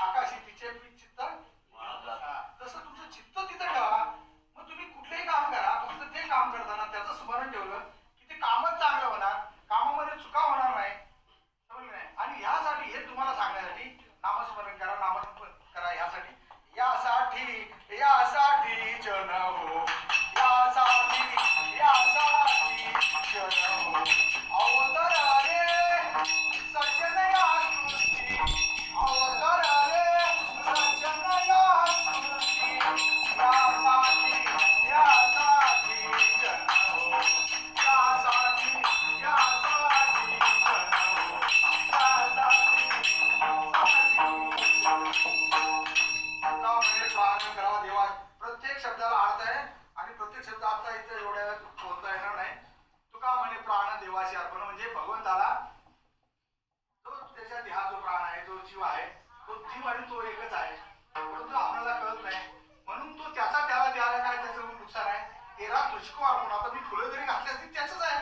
आकाशी तिचे चित्त तसं तुमचं चित्त तिथं ठेवा. मग तुम्ही कुठलेही काम करा, फक्त ते काम करताना त्याचं स्मरण ठेवलं की ते कामच चांगलं होणार, कामामध्ये चुका होणार नाही. समजलं नाही? आणि ह्यासाठी हे तुम्हाला सांगण्यासाठी नामस्मरण करा, नामस्मरण करा. यासाठी जन हो, यासाठी जन हो अवतराले सज्जन या सृष्टी, अवतराले सज्जन या सृष्टी. यासाठी जन हो, यासाठी जन हो, तुका म्हणजे प्रार्थना करावा देवा. प्रत्येक शब्दाला अर्थ आहे आणि प्रत्येक शब्द आता इथे एवढ्या वेळात बोलता येणार नाही. तुका म्हणे प्राण देवाशी अर्पण म्हणजे भगवंताला जो त्याच्या देहा जो प्राण आहे, जो जीव आहे, तो जीव आणि तो एकच आहे, परंतु आपल्याला कळत नाही. म्हणून तो त्याला द्यायला काय त्याचं नुकसान आहे. तेरा तुझको अर्पण. आता मी फुलं जरी घातली असती त्याच आहे.